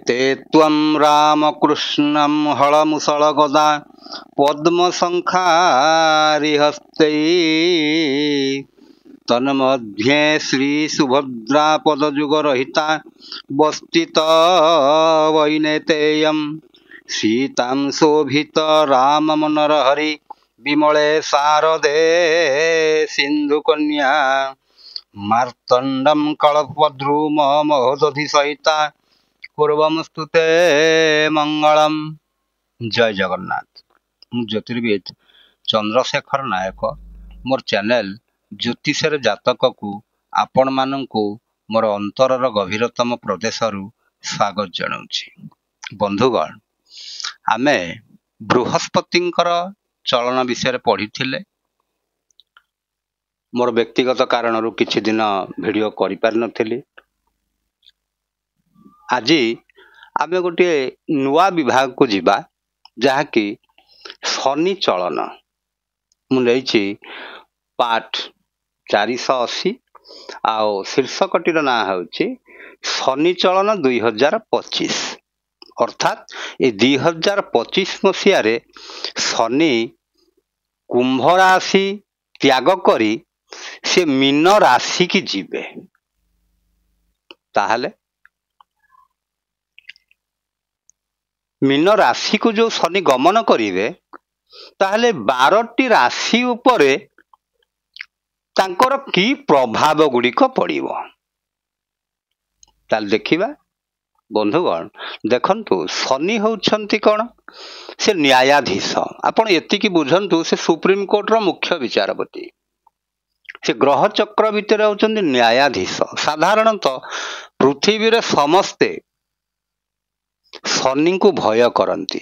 ते त्वं रामकृष्णं हलमुसलगदा पद्मशङ्खारिहस्तैः तन्मध्ये श्रीसुभद्रा पदयुगरहिता वस्तितवैनेतेयं सीतां शोभित राममनोहरि विमले शारदे सिन्धुकन्या मार्तण्डं कल्पद्रुम महोदधिसहिता पूर्वमस्तुते मंगलम। जय जगन्नाथ। मु ज्योतिर्विद चंद्रशेखर नायक मोर चैनल ज्योतिषर जातक को आपण मानू मोर अंतरर गभीरतम प्रदेशरु स्वागत जनाऊँगी। बंधुगण, आमे बृहस्पतिंकर चलन विषय पढ़ी मोर व्यक्तिगत कारण किछि दिन वीडियो करि पार नथिली। आज आमे गोटे नुआ विभाग को जीवा जहाँकि शनि चलन मुझे पाठ 480 आओ शीर्षकटीर ना होची शनि चलन 2025। अर्थात ये 2025 मसीह शनि कुंभ राशि त्याग करी से मीन राशि की जीवे। ताहले मीन राशि को जो शनि गमन करिवे ताहले 12टी राशि उपरे तांकर की प्रभाव गुड़िक पड़िबो ताल देखिबा। बंधुगण देखंतु शनि होउछंती कोन से न्यायाधीश। आपण एतिकी बुझंतु से सुप्रीम कोर्ट रो मुख्य विचारपति से ग्रह चक्र भितर होउछंती न्यायाधीश। साधारणतः पृथ्वी रे समस्ते शनि को भय करती,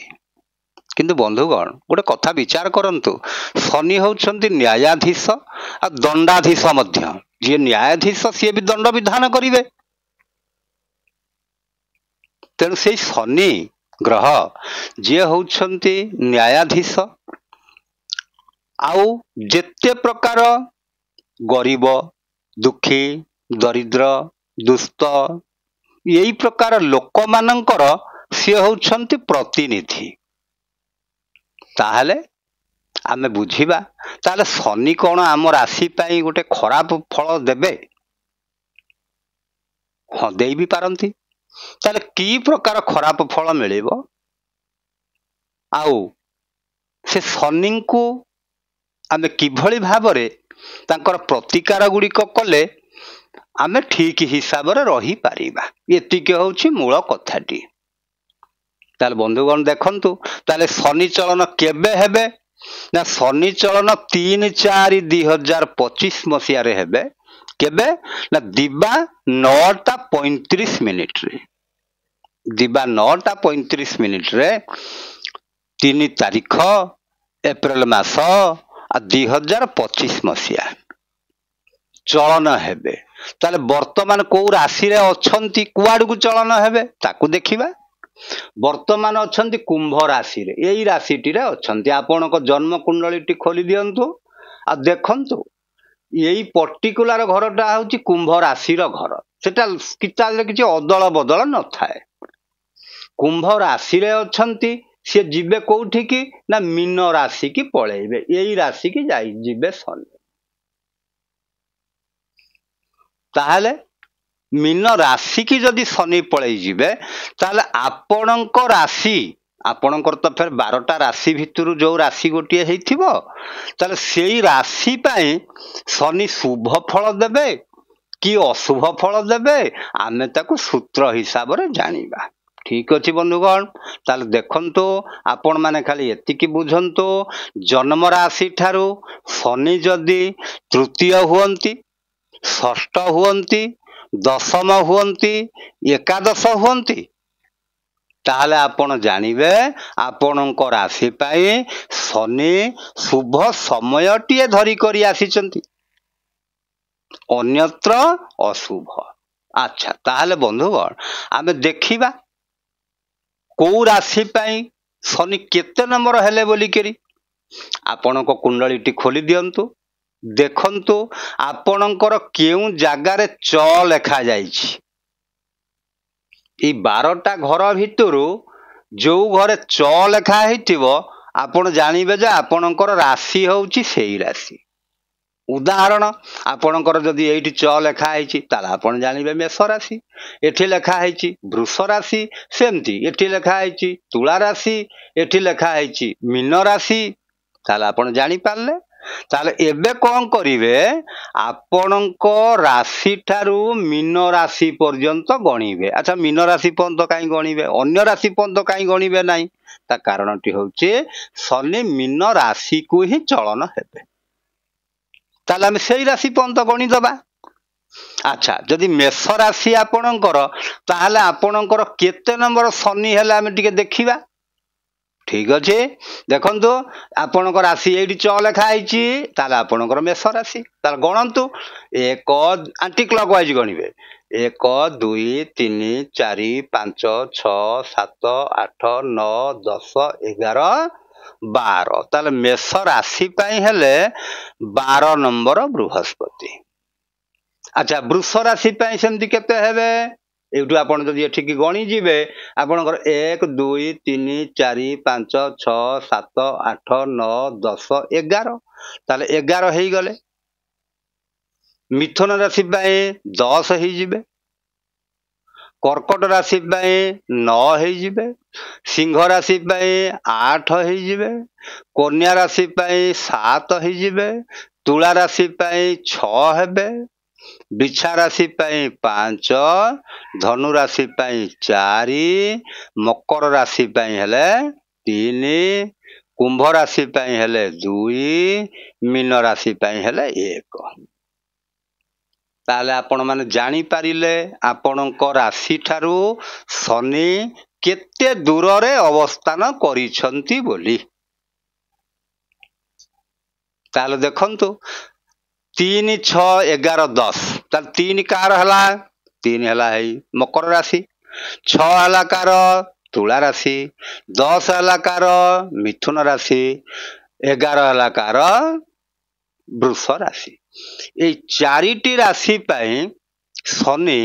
किंतु बंधुगण गोटे कथा विचार करंतु शनि होउछंती न्यायाधीश आ दंडाधीश मध्य। जे न्यायाधीश सी भी दंड विधान करिवे। तेणु से शनि ग्रह जे होउछंती न्यायाधीश आउ जेते प्रकार गरीब दुखी दरिद्र दुष्ट यही प्रकार लोक मानकर सी होउछंती प्रतिनिधि। ताहले आमे बुझिबा ताहले शनि कोन आम राशि पाई गोटे खराब फल देबे? हाँ, देई भी पारंती। ताहले की प्रकार खराब फल मिलिबो? आउ से शनि को आमे किभली भाबरे तांकर प्रतिकार गुड़िक कले आमे ठीक हिसाब रे रही पारिबा। एतिके होउछि मूल कथाटी। ताले बंधुगण देखंतु ताले शनि चलन केबे हेबे ना शनि चलन 3/4/2025 मसीह रे हेबे। केबे ना दिबा 9:35 रे। दिबा 9:35 रे 3 तारीख एप्रिल मास 2025 मसीहा चलन हेबे। ताले वर्तमान को राशि रे अछंती कुआड को चलन हेबे ताकू देखिबा। वर्तमान अछंती कुंभ राशि रे। एई राशिटी रे अछंती। आपण को जन्म कुंडलीटी खोली दियंतु आ देखंतु एई पर्टिकुलर घरटा होची कुंभ राशि रो घर। सेटा किताले किछि अदल बदल न थाए। कुंभ राशि रे अछंती से जिबे कोठी की ना मीन राशि की पळेइबे। एई राशि की जाई जिबे शनि। ताहले मीन राशि की जदि शनि पळेइ जिबे ताहले आपणक राशि आपणकर तो फिर 12टा राशि भितरु जो राशि गोटिए हेइथिबो ताहले सेई राशि पई शनि शुभ फल देबे कि अशुभ फल देबे आमे ताकू सूत्र हिसाब रे जानिबा। ठीक अछि बंधुगण। ताल देखंतु आपण माने खाली एतिकी बुझंतु जन्म राशि ठारू शनि जदि तृतीय हुअंती षष्ठ हुअंती दशम हुअंती एकादश हुअंती ताहले आपण जानिबे आपणक राशि पाई शनि शुभ समयटीए धरी करी आसीचंती, अन्यत्र अशुभ। अच्छा, ताहले बंधुगण आमे देखिबा को राशि पाई शनि केते नंबर हेले बोली करी। आपणक कुंडलीटी खोली दियंतु देखंतु आपणकर केउ जागारे च लेखा जाइछि এই 12টা ঘର ଭିତରୁ ଯୋଉ ଘରେ ଚ ଲେଖା ହେଇଥିବ ଆପଣ ଜାଣିବେ ଯେ ଆପଣଙ୍କର ରାଶି ହେଉଛି ସେଇ ରାଶି। ଉଦାହରଣ, ଆପଣଙ୍କର ଯଦି ଏଇଠି ଚ ଲେଖା ହେଇଛି ତାହେଲେ ଆପଣ ଜାଣିବେ ମେଷ ରାଶି। ଏଠି ଲେଖା ହେଇଛି ବୃଷ ରାଶି, ସେମିତି ଏଠି ଲେଖା ହେଇଛି ତୁଳା ରାଶି, ଏଠି ଲେଖା ହେଇଛି ମୀନ ରାଶି, ତାହେଲେ ଆପଣ ଜାଣିପାରିଲେ। ତାହେଲେ ଏବେ କଣ କରିବେ, ଆପଣଙ୍କ ରାଶି ଠାରୁ ମୀନ ରାଶି ପର୍ଯ୍ୟନ୍ତ ଗଣିବେ। ଆଚ୍ଛା, ମୀନ ରାଶି ପର୍ଯ୍ୟନ୍ତ କାହିଁ ଗଣିବେ, ଅନ୍ୟ ରାଶି ପର୍ଯ୍ୟନ୍ତ କାହିଁ ଗଣିବେ ନାହିଁ? ତା କାରଣଟି ହେଉଛି ଶନି ମୀନ ରାଶିକୁ ହିଁ ଚଳନ ହେବେ। ତାହେଲେ ଆମେ ସେଇ ରାଶି ପର୍ଯ୍ୟନ୍ତ ଗଣିଦେବା। ଆଚ୍ଛା, ଯଦି ମେଷ ରାଶି ଆପଣଙ୍କର, ତାହେଲେ ଆପଣଙ୍କର କେତେ ନମ୍ବର ଶନି ହେଲେ ଆମେ ଟିକେ ଦେଖିବା। ଠିକ ଅଛି, ଦେଖନ୍ତୁ ଆପଣଙ୍କ ରାଶି ଏଇଠି ଚ ଲେଖା ହେଇଛି, ତାହେଲେ ଆପଣଙ୍କର ମେଷ ରାଶି। ତାହେଲେ ଗଣନ୍ତୁ, 1 ଆଣ୍ଟି କ୍ଲକ୍ ୱାଇଜ ଗଣିବେ। 1 2 3 4 5 6 7 8 9 10 11 12। ତାହେଲେ ମେଷ ରାଶି ପାଇଁ ହେଲେ 12 ନମ୍ବର ବୃହସ୍ପତି। ଆଚ୍ଛା, ବୃଷ ରାଶି ପାଇଁ ସେମିତି କେତେ ହେବେ? ଏଇଠୁ ଆପଣ ଯଦି ଏଠିକି ଗଣିଯିବେ, ଆପଣଙ୍କର 1 2 3 4 5 6 7 8 9 10 11। ତାହେଲେ 11 ହେଇଗଲେ। ମିଥୁନ ରାଶି ପାଇଁ 10 ହେଇଯିବେ, କର୍କଟ ରାଶି ପାଇଁ 9 ହେଇଯିବେ, ସିଂହ ରାଶି ପାଇଁ 8 ହେଇଯିବେ, କନ୍ୟା ରାଶି ପାଇଁ 7 ହେଇଯିବେ, ତୁଳା ରାଶି ପାଇଁ 6 ହେବେ, ବିଛା ରାଶି ପାଇଁ 5, ଧନୁ ରାଶି ପାଇଁ 4, ମକର ରାଶି ପାଇଁ ହେଲେ 3, କୁମ୍ଭ ରାଶି ପାଇଁ ହେଲେ 2, ମୀନ ରାଶି ପାଇଁ ହେଲେ 1। ତାହେଲେ ଆପଣ ମାନେ ଜାଣିପାରିଲେ ଆପଣଙ୍କ ରାଶି ଠାରୁ ଶନି କେତେ ଦୂରରେ ଅବସ୍ଥାନ କରିଛନ୍ତି ବୋଲି। ତାହେଲେ ଦେଖନ୍ତୁ, 3 6 11 10, ତାହେଲେ 3 କାହାର ହେଲା? 3 ହେଲା ହେଇ ମକର ରାଶି, 6 ହେଲା କାହାର? ତୁଳା ରାଶି, 10 ହେଲା କାହାର? ମିଥୁନ ରାଶି, 11 ହେଲା କାହାର? ବୃଷ ରାଶି। ଏଇ 4ଟି ରାଶି ପାଇଁ ଶନି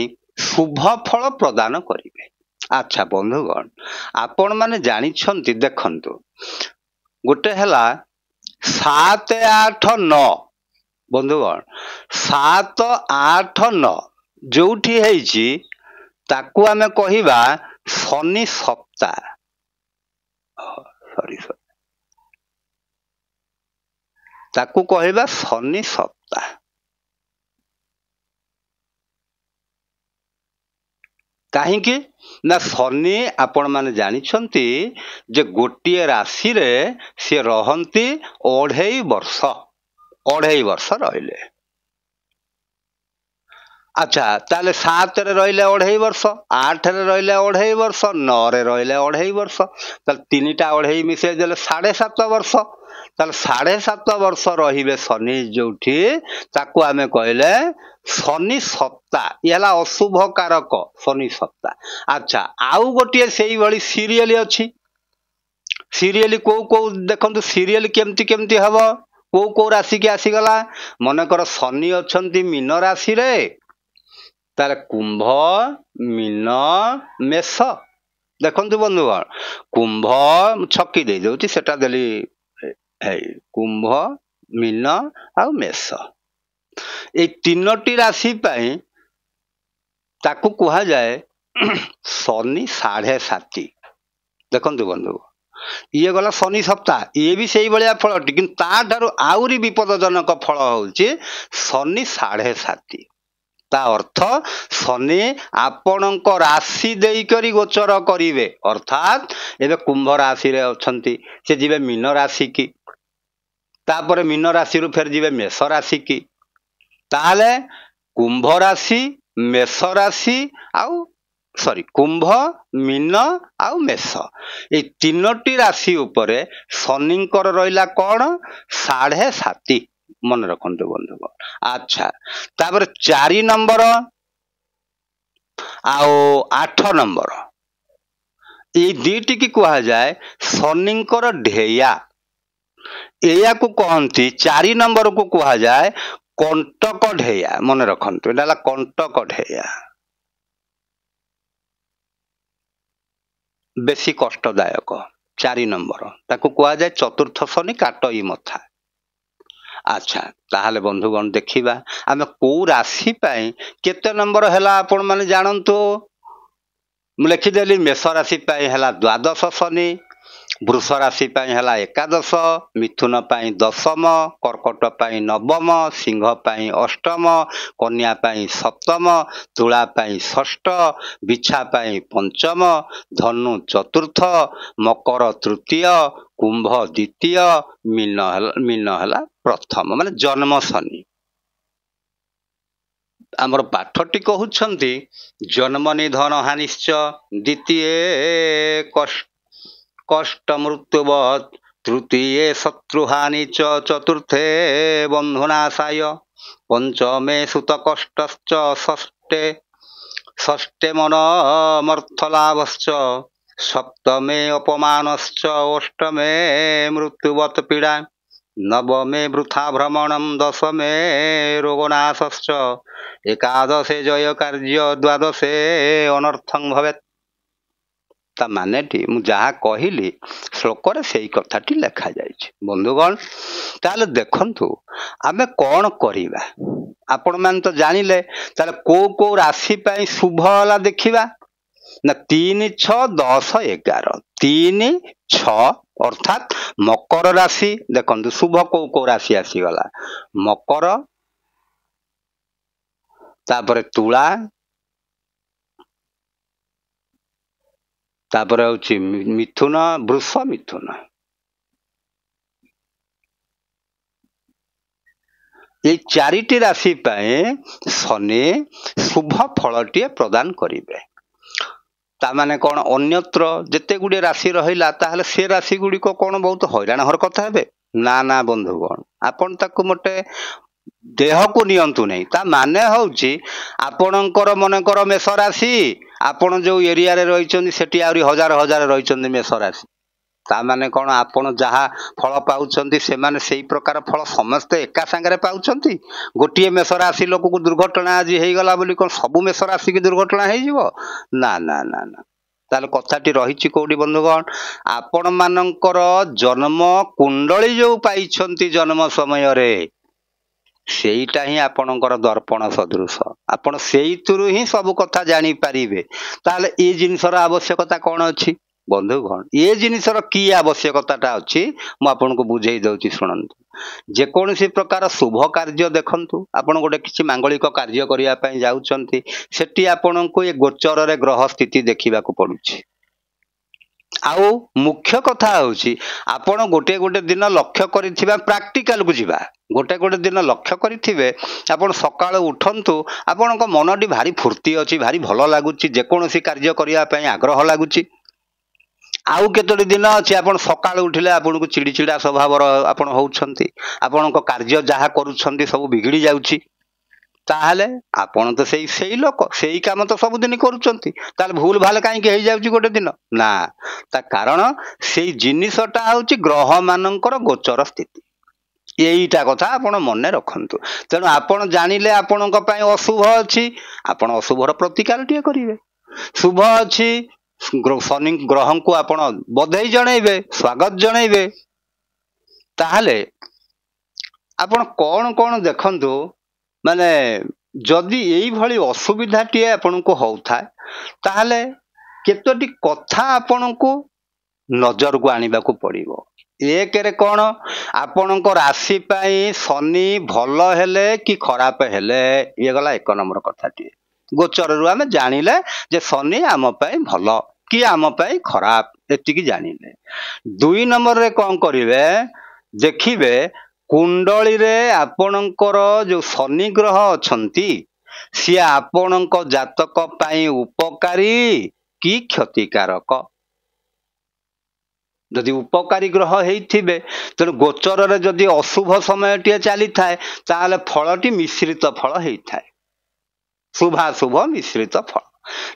ଶୁଭ ଫଳ ପ୍ରଦାନ କରିବେ। ଆଚ୍ଛା ବନ୍ଧୁଗଣ, ଆପଣ ମାନେ ଜାଣିଛନ୍ତି, ଦେଖନ୍ତୁ, ଗୋଟେ ହେଲା 7 8 9। ବନ୍ଧୁଗଣ, 7 8 9 ଯୋଉଠି ହେଇଛି ତାକୁ ଆମେ କହିବା ଶନି ସପ୍ତା। ତାକୁ କହିବା ଶନି ସପ୍ତା। କାହିଁକି ନା ଶନି ଆପଣ ମାନେ ଜାଣିଛନ୍ତି ଯେ ଗୋଟିଏ ରାଶିରେ ସେ ରହନ୍ତି 2.5 ବର୍ଷ। 2.5 ବର୍ଷ ରହିଲେ। ଆଚ୍ଛା, ତାହେଲେ 7ରେ ରହିଲେ 2.5 ବର୍ଷ, 8ରେ ରହିଲେ 2.5 ବର୍ଷ, 9ରେ ରହିଲେ 2.5 ବର୍ଷ। ତାହେଲେ 3ଟା 2.5 ମିଶାଇ ଦେଲେ 7.5 ବର୍ଷ। ତାହେଲେ 7.5 ବର୍ଷ ରହିବେ ଶନି ଯୋଉଠି, ତାକୁ ଆମେ କହିଲେ ଶନି ସପ୍ତା। ଇଏ ହେଲା ଅଶୁଭ କାରକ, ଶନି ସପ୍ତା। ଆଚ୍ଛା, ଆଉ ଗୋଟିଏ ସେଇଭଳି ସିରିଏଲ ଅଛି। ସିରିଏଲ କୋଉ କୋଉ ଦେଖନ୍ତୁ, ସିରିଏଲ କେମିତି କେମିତି ହବ, କୋଉ କୋଉ ରାଶିକି ଆସିଗଲା। ମନେକର ଶନି ଅଛନ୍ତି ମୀନ ରାଶିରେ, ତାହେଲେ କୁମ୍ଭ, ମୀନ, ମେଷ। ଦେଖନ୍ତୁ ବନ୍ଧୁଗଣ, କୁମ୍ଭ ଛକି ଦେଇ ଦଉଛି, ସେଟା ଦେଲି, କୁମ୍ଭ, ମୀନ ଆଉ ମେଷ। ଏଇ 3ଟି ରାଶି ପାଇଁ ତାକୁ କୁହାଯାଏ ଶନି 7.5। ଦେଖନ୍ତୁ ବନ୍ଧୁ, ଇଏ ଗଲା ଶନି ସପ୍ତାହ, ଇଏ ବି ସେଇଭଳିଆ ଫଳଟି, କିନ୍ତୁ ତାଠାରୁ ଆହୁରି ବିପଦଜନକ ଫଳ ହଉଛି ଶନି 7.5। ତା ଅର୍ଥ ଶନି ଆପଣଙ୍କ ରାଶି ଦେଇକରି ଗୋଚର କରିବେ। ଅର୍ଥାତ୍ ଏବେ କୁମ୍ଭ ରାଶିରେ ଅଛନ୍ତି, ସେ ଯିବେ ମୀନ ରାଶି କି, ତାପରେ ମୀନ ରାଶିରୁ ଫେର ଯିବେ ମେଷ ରାଶି କି। ତାହେଲେ କୁମ୍ଭ ରାଶି, ମେଷ ରାଶି ଆଉ କୁମ୍ଭ, ମୀନ ଆଉ ମେଷ, ଏଇ 3ଟି ରାଶି ଉପରେ ଶନିଙ୍କର ରହିଲା କଣ? 7.5। ମନେ ରଖନ୍ତୁ ବନ୍ଧୁଗଣ। ଆଚ୍ଛା, ତାପରେ 4 ନମ୍ବର ଆଉ 8 ନମ୍ବର, ଏଇ 2ଟିକି କୁହାଯାଏ ଶନିଙ୍କର ଢେୟା। ଏହାକୁ କହନ୍ତି, 4 ନମ୍ବରକୁ କୁହାଯାଏ କଣ୍ଟକ ଢେୟା। ମନେ ରଖନ୍ତୁ, ଏଟା ହେଲା କଣ୍ଟକ ଢେୟା। ବେଶୀ କଷ୍ଟଦାୟକ। 4 ନମ୍ବର ତାକୁ କୁହାଯାଏ ଚତୁର୍ଥ ଶନି କାଟଇ ମଥା। ଆଚ୍ଛା, ତାହେଲେ ବନ୍ଧୁଗଣ ଦେଖିବା ଆମେ କୋଉ ରାଶି ପାଇଁ କେତେ ନମ୍ବର ହେଲା ଆପଣ ମାନେ ଜାଣନ୍ତୁ। ମୁଁ ଲେଖିଦେଲି ମେଷ ରାଶି ପାଇଁ ହେଲା ଦ୍ୱାଦଶ ଶନି, ବୃଷ ରାଶି ପାଇଁ ହେଲା ଏକାଦଶ, ମିଥୁନ ପାଇଁ ଦଶମ, କର୍କଟ ପାଇଁ ନବମ, ସିଂହ ପାଇଁ ଅଷ୍ଟମ, କନ୍ୟା ପାଇଁ ସପ୍ତମ, ତୁଳା ପାଇଁ ଷଷ୍ଠ, ବିଛା ପାଇଁ ପଞ୍ଚମ, ଧନୁ ଚତୁର୍ଥ, ମକର ତୃତୀୟ, କୁମ୍ଭ ଦ୍ୱିତୀୟ, ମୀନ ହେଲା ପ୍ରଥମ, ମାନେ ଜନ୍ମ ଶନି। ଆମର ପାଠଟି କହୁଛନ୍ତି ଜନ୍ମ ନିଧନ ହାନିଶ୍ଚ ଦ୍ୱିତୀୟ କଷ୍ଟ ମୃତ୍ୟୁବତ୍, ତୃତୀୟ ଶତ୍ରୁହାନି ଚ, ଚତୁର୍ଥେ ବନ୍ଧୁନାଶାୟ, ପଞ୍ଚମେ ସୁତ କଷ୍ଟଶ୍ଚ, ଷଷ୍ଠେ ମନମರ್ಥଲାଭଶ୍ଚ, ସପ୍ତମେ ଅପମାନଶ୍ଚ, অষ্টমে মৃত্যুবৎ পীড়া, নবমে বৃথা ভ্রমণম, দশমে রোগনাশশ্চ, একাদশে জয় କାର୍ଯ୍ୟ, ଦ୍ୱାଦଶେ ଅନର୍ଥଂ ଭବେତ୍। ତା ମାନେଟି ମୁଁ ଯାହା କହିଲି ଶ୍ଲୋକରେ ସେଇ କଥାଟି ଲେଖାଯାଇଛି। ବନ୍ଧୁଗଣ ତାହେଲେ ଦେଖନ୍ତୁ ଆମେ କ'ଣ କରିବା, ଆପଣମାନେ ତ ଜାଣିଲେ। ତାହେଲେ କୋଉ କୋଉ ରାଶି ପାଇଁ ଶୁଭ ହେଲା ଦେଖିବା ନା 3, 6, 10, 11। 3, 6 ଅର୍ଥାତ୍ ମକର ରାଶି। ଦେଖନ୍ତୁ ଶୁଭ କୋଉ କୋଉ ରାଶି ଆସିଗଲା, ମକର, ତାପରେ ତୁଳା, ତାପରେ ହଉଛି ମିଥୁନ, ବୃଷ, ମିଥୁନ। এই 4ଟି ରାଶି ପାଇଁ ଶନି ଶୁଭ ଫଳଟିଏ ପ୍ରଦାନ କରିବେ। ତାମାନେ କ'ଣ ଅନ୍ୟତ୍ର ଯେତେ ଗୁଡ଼ିଏ ରାଶି ରହିଲା ତାହେଲେ ସେ ରାଶି ଗୁଡ଼ିକ କ'ଣ ବହୁତ ହଇରାଣ ହରକତ ହେବେ? ନା ନା ବନ୍ଧୁଗଣ, ଆପଣ ତାକୁ ମୋଟେ ଦେହକୁ ନିଅନ୍ତୁ ନାହିଁ। ତା ମାନେ ହେଉଛି ଆପଣଙ୍କର ମନେକର ମେଷ ରାଶି, ଆପଣ ଯେଉଁ ଏରିଆରେ ରହିଛନ୍ତି ସେଠି ଆହୁରି ହଜାର ହଜାର ରହିଛନ୍ତି ମେଷ ରାଶି। ତା ମାନେ କ'ଣ ଆପଣ ଯାହା ଫଳ ପାଉଛନ୍ତି ସେମାନେ ସେଇ ପ୍ରକାର ଫଳ ସମସ୍ତେ ଏକା ସାଙ୍ଗରେ ପାଉଛନ୍ତି? ଗୋଟିଏ ମେଷ ରାଶି ଲୋକକୁ ଦୁର୍ଘଟଣା ଆଜି ହେଇଗଲା ବୋଲି କ'ଣ ସବୁ ମେଷ ରାଶିକି ଦୁର୍ଘଟଣା ହେଇଯିବ? ନା ନା ନା ନା। ତାହେଲେ କଥାଟି ରହିଛି କୋଉଠି ବନ୍ଧୁଗଣ, ଆପଣମାନଙ୍କର ଜନ୍ମ କୁଣ୍ଡଳୀ ଯେଉଁ ପାଇଛନ୍ତି ଜନ୍ମ ସମୟରେ ସେଇଟା ହିଁ ଆପଣଙ୍କର ଦର୍ପଣ ସଦୃଶ। ଆପଣ ସେଇଥିରୁ ହିଁ ସବୁ କଥା ଜାଣିପାରିବେ। ତାହେଲେ ଏ ଜିନିଷର ଆବଶ୍ୟକତା କ'ଣ ଅଛି ବନ୍ଧୁଗଣ? ଏ ଜିନିଷର କି ଆବଶ୍ୟକତାଟା ଅଛି ମୁଁ ଆପଣଙ୍କୁ ବୁଝେଇ ଦଉଛି, ଶୁଣନ୍ତୁ। ଯେକୌଣସି ପ୍ରକାର ଶୁଭ କାର୍ଯ୍ୟ ଦେଖନ୍ତୁ, ଆପଣ ଗୋଟେ କିଛି ମାଙ୍ଗଳିକ କାର୍ଯ୍ୟ କରିବା ପାଇଁ ଯାଉଛନ୍ତି, ସେଠି ଆପଣଙ୍କୁ ଏ ଗୋଚରରେ ଗ୍ରହ ସ୍ଥିତି ଦେଖିବାକୁ ପଡୁଛି। ଆଉ ମୁଖ୍ୟ କଥା ହେଉଛି ଆପଣ ଗୋଟେ ଗୋଟେ ଦିନ ଲକ୍ଷ୍ୟ କରିଥିବା, ପ୍ରାକ୍ଟିକାଲକୁ ଯିବା, ଗୋଟେ ଗୋଟେ ଦିନ ଲକ୍ଷ୍ୟ କରିଥିବେ ଆପଣ ସକାଳୁ ଉଠନ୍ତୁ, ଆପଣଙ୍କ ମନଟି ଭାରି ଫୁର୍ତ୍ତି ଅଛି, ଭାରି ଭଲ ଲାଗୁଛି, ଯେକୌଣସି କାର୍ଯ୍ୟ କରିବା ପାଇଁ ଆଗ୍ରହ ଲାଗୁଛି। ଆଉ କେତୋଟି ଦିନ ଅଛି ଆପଣ ସକାଳୁ ଉଠିଲେ ଆପଣଙ୍କୁ ଚିଡ଼ିଚିଡ଼ା ସ୍ୱଭାବର ଆପଣ ହେଉଛନ୍ତି, ଆପଣଙ୍କ କାର୍ଯ୍ୟ ଯାହା କରୁଛନ୍ତି ସବୁ ବିଗିଡ଼ି ଯାଉଛି। ତାହେଲେ ଆପଣ ତ ସେଇ ଲୋକ, ସେଇ କାମ ତ ସବୁଦିନ କରୁଛନ୍ତି, ତାହେଲେ ଭୁଲ ଭାଲ କାହିଁକି ହେଇଯାଉଛି ଗୋଟେ ଦିନ? ନା, ତା କାରଣ ସେଇ ଜିନିଷଟା ହେଉଛି ଗ୍ରହମାନଙ୍କର ଗୋଚର ସ୍ଥିତି। ଏଇଟା କଥା ଆପଣ ମନେ ରଖନ୍ତୁ। ତେଣୁ ଆପଣ ଜାଣିଲେ ଆପଣଙ୍କ ପାଇଁ ଅଶୁଭ ଅଛି, ଆପଣ ଅଶୁଭର ପ୍ରତିକାରଟିଏ କରିବେ। ଶୁଭ ଅଛି, ଶନି ଗ୍ରହଙ୍କୁ ଆପଣ ବଧେଇ ଜଣେଇବେ, ସ୍ୱାଗତ ଜଣେଇବେ। ତାହେଲେ ଆପଣ କ'ଣ କ'ଣ ଦେଖନ୍ତୁ, ମାନେ ଯଦି ଏଇଭଳି ଅସୁବିଧାଟିଏ ଆପଣଙ୍କୁ ହେଉଥାଏ ତାହେଲେ କେତୋଟି କଥା ଆପଣଙ୍କୁ ନଜରକୁ ଆଣିବାକୁ ପଡ଼ିବ। ଏକରେ କ'ଣ, ଆପଣଙ୍କ ରାଶି ପାଇଁ ଶନି ଭଲ ହେଲେ କି ଖରାପ ହେଲେ, ଇଏ ଗଲା 1 ନମ୍ବର କଥାଟିଏ। ଗୋଚରରୁ ଆମେ ଜାଣିଲେ ଯେ ଶନି ଆମ ପାଇଁ ଭଲ କି ଆମ ପାଇଁ ଖରାପ, ଏତିକି ଜାଣିଲେ। 2 ନମ୍ବରରେ କ'ଣ କରିବେ, ଦେଖିବେ କୁଣ୍ଡଳୀରେ ଆପଣଙ୍କର ଯେଉଁ ଶନି ଗ୍ରହ ଅଛନ୍ତି ସିଏ ଆପଣଙ୍କ ଜାତକ ପାଇଁ ଉପକାରୀ କି କ୍ଷତିକାରକ। ଯଦି ଉପକାରୀ ଗ୍ରହ ହେଇଥିବେ, ତେଣୁ ଗୋଚରରେ ଯଦି ଅଶୁଭ ସମୟଟିଏ ଚାଲିଥାଏ ତାହେଲେ ଫଳଟି ମିଶ୍ରିତ ଫଳ ହେଇଥାଏ, ଶୁଭାଶୁଭ ମିଶ୍ରିତ ଫଳ।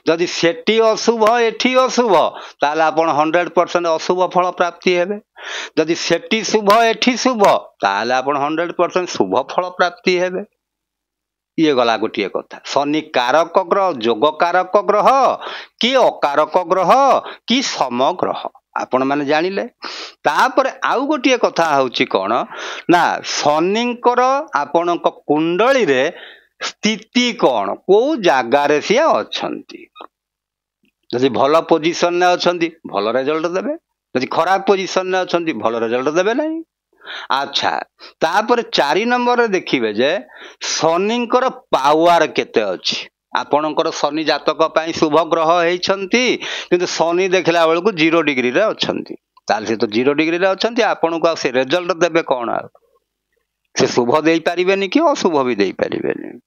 ଯଦି ସେଠି ଅଶୁଭ ଏଠି ଅଶୁଭ ତାହେଲେ ଆପଣ 100% ଅଶୁଭ ଫଳ ପ୍ରାପ୍ତି ହେବେ। ଯଦି ସେଠି ଶୁଭ ଏଠି ଶୁଭ ତାହେଲେ ଆପଣ 100% ଶୁଭ ଫଳ ପ୍ରାପ୍ତି ହେବେ। ये गला गोटे कथा शनि कारक ग्रह जोग कारक ग्रह कि अकारक ग्रह कि सम ग्रह आपण माने जानिले। तापरे आउ गोटे कथा होची कोन ना शनिंकर आपणक कुंडली रे स्थिति कोन को जागारे सिया अछंती। जदि भल पोजिशन ने अछंती भल रिजल्ट देबे, जदि खराब पोजिशन ने अछंती भल रिजल्ट देबे नहीं। अच्छा तापर 4 नंबर रे देखिबे जे शनिंकर पावर केते अछि। आपणकर शनि जातक पाई शुभ ग्रह हेइछंती किंतु शनि देखला बेल को 0 डिग्री रे अछंती ताल से तो 0 डिग्री रे अछंती आपण को से रिजल्ट देबे कोन आ से शुभ देई परिबेनी कि अशुभ भी देई परिबेनी।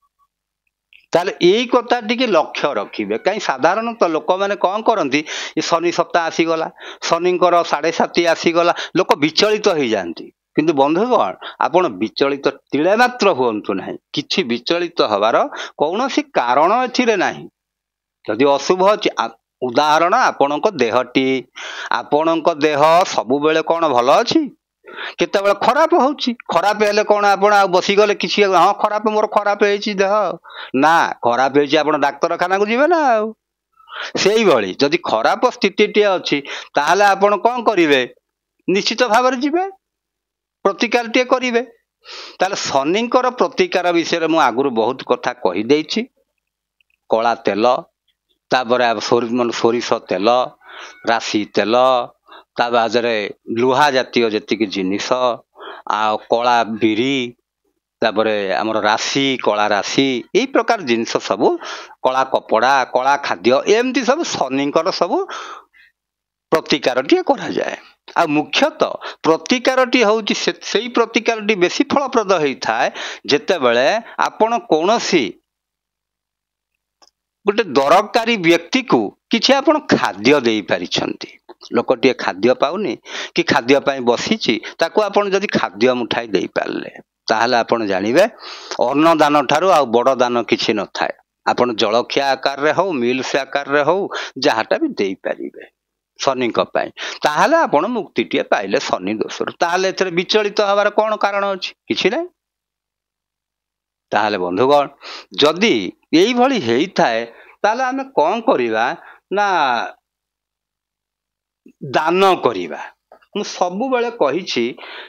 ताले एई कथा टिके लक्ष्य रखिबे कहीं साधारणतः लोक माने कोन करंती ये शनि सप्ताह आसी गला शनिंकर 7.5 आसी गला लोक विचलित हो जांती किंतु बंधुगण आपण विचलित तिले मात्र हुंतु नाही किछि विचलित हवार कौनसी कारण एथिरे नाही। जदि अशुभ अछि उदाहरण आपणक देहटी आपणक देह सबु बेले कोन भलो अछि केते बेले खराब होउची खराब हेले कोन आपण आ बसी गले किछि हां खराब मोर खराब हेची देह ना खराब हेची आपण डाक्टर खाना को जिवे ना सेही भली जदि खराब स्थितिटी अछि ताहाले आपण कोन करिवे निश्चित भाବରେ जिवे प्रतिकार टे करिवे। ताले शनिंकर प्रतिकार विषय मु आगुरु बहुत कथा कहि देइछि कला तेल तापरे सोरिष तेल राशि तेल ता बाजरे लुहा जातीय जेतिक जिनिस आ कला बिरी तापरे हमर राशि कला राशि एई प्रकार जिनिस सब कला कपड़ा कला खाद्य एमती सब शनिंकर सब प्रतिकारटी करा जाए। आ मुख्यतः प्रतिकारटी होउची सेई प्रतिकारटी बेसी फलप्रद होइथाय जेते बेले आपण कोनोसी गोटे दरकारी व्यक्ति को किछि आपण खाद्य देई पारिछंती लोकटी खाद्य पाउनी कि खाद्य पाई बसीची ताको आपण जदि खाद्य मुठाई देई पारले ताहाले आपण जानिबे अन्न दान ठारू आ बड़ दान किछि न थाए। आपण जलखिया आकार रे हो मिल्स आकार रे हो जहाटा भी देई पारिबे शनि पाई ताहाले आपण मुक्तिटिए पाइले शनि दोषर ताहाले एथरे विचलित हवार कोन कारण अछि किछि नै। ताहाले बंधुगण जदि एई भली हेई थाए ताहाले आमे कोन करिवा ना दान करिवा। मु सबु बेले कहिछि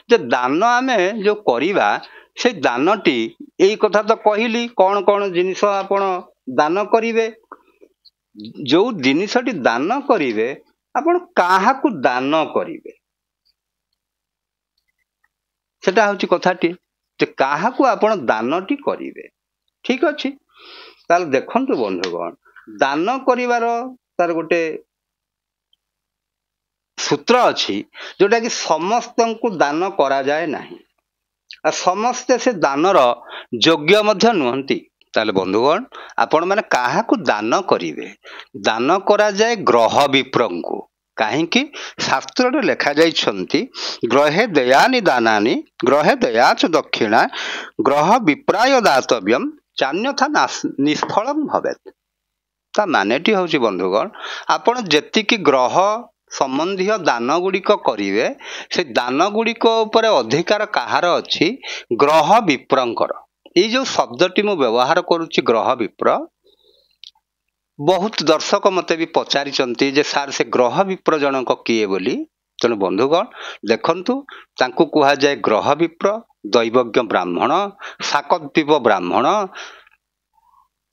जे दान आमे जो करिवा से दानटी एई कथा तो कहिली कोन कोन जिनिस आपण दान करिवे जो जिनिसटी दान करिवे आपण काहाकू दान करिवे सेटा होची कथाटी जे काहाकू आपण दानटी करिवे ठीक अछि। ताल देखंतु बंधुगण दान करिवार तार गोटे सूत्र अछि जोटा कि समस्तंकु दान करा जाए नाही आ समस्ते से दानर योग्य मध्य नुहंती। ताले बंधुगण आपण माने काहाकू दान करिवे दान करा जाए ग्रह विप्रंकु काहेकि शास्त्र रे लेखा जाइछंती ग्रहे दयानि दानानि ग्रहे दयाच दक्षिणा ग्रह विप्राय दातव्यम चान्यथा निष्फलम भवेत। ता मानेटी होची बंधुगण आपण जेतिकी ग्रह संबंधी दान गुड़िक करिवे से दान गुड़िक ऊपर अधिकार कहार अछि ग्रह विप्रंकर। ये जो शब्दटी मु व्यवहार करूची ग्रह विप्र बहुत दर्शक मते भी पचारिचंती जे सार से ग्रह विप्र जनक किए बोली तेणु बंधुगण देखंतु तांकु कुहा जाए ग्रह विप्र दैवज्ञ ब्राह्मण शाकद्वीप ब्राह्मण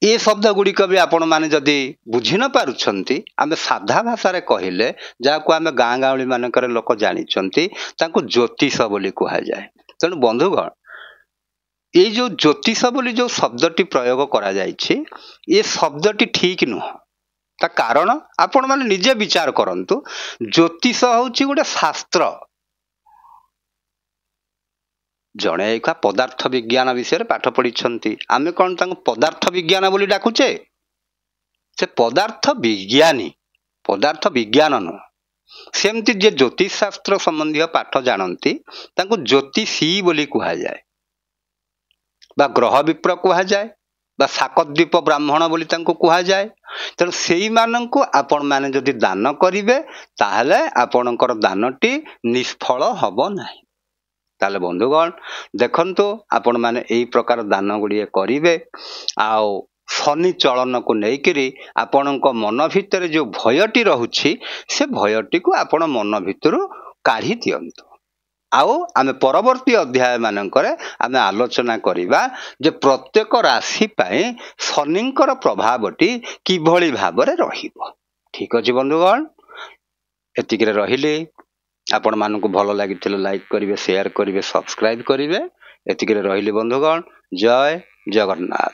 ये शब्द गुड़िक भी आपण माने जदि बुझी न पारुछंती आमे साधा भाषा रे कहिले जाको आमे गाँ गाउली मानकर लोक जानिचंती तांकु ज्योतिष बोली कुहा जाए। तेणु बंधुगण ये जो ज्योतिष बोली जो शब्दटी प्रयोग करा जाइछि ये शब्दटी ठीक नुह ता कारण आपण माने निजे विचार करंतु ज्योतिष होउछि गोटे शास्त्र जणे एका पदार्थ विज्ञान विषय पाठ पढ़ी आमे कौन पदार्थ विज्ञान बोली डाकुचे से पदार्थ विज्ञान न सेमती जे ज्योतिष शास्त्र संबंधी पाठ जानती तांको ज्योतिषी बोली कुहा जाए बा ग्रह विप्र कुहा जाए बा शाकद्वीप ब्राह्मण बोली तांको कुहा जाए। तेणु सेई मानंको आपण माने जदि दान करिवे ताहले आपणकर दानटी निष्फल हबो नाही। ताले बंधुगण देखंतु आपण माने एई प्रकार दान गुड़िए करिवे आउ शनि चलन को लेकिरी आपणक मन भितर जो भयटी रहुछि से भयटी को आपण मन भितर काढ़ी दियंतु आउ आमे परवर्ती अध्याय मानकरे आमे आलोचना करिबा जे प्रत्येक राशि पय शनिंकर प्रभावटी किभଳି भाबरे रहिबो। ठीक अछि बंधुगण एतिकरे रहिले आपण मानकु भलो लागिथिलो लाइक करिवे शेयर करिवे सब्सक्राइब करिवे एतिकरे रहिले बंधुगण जय जगन्नाथ।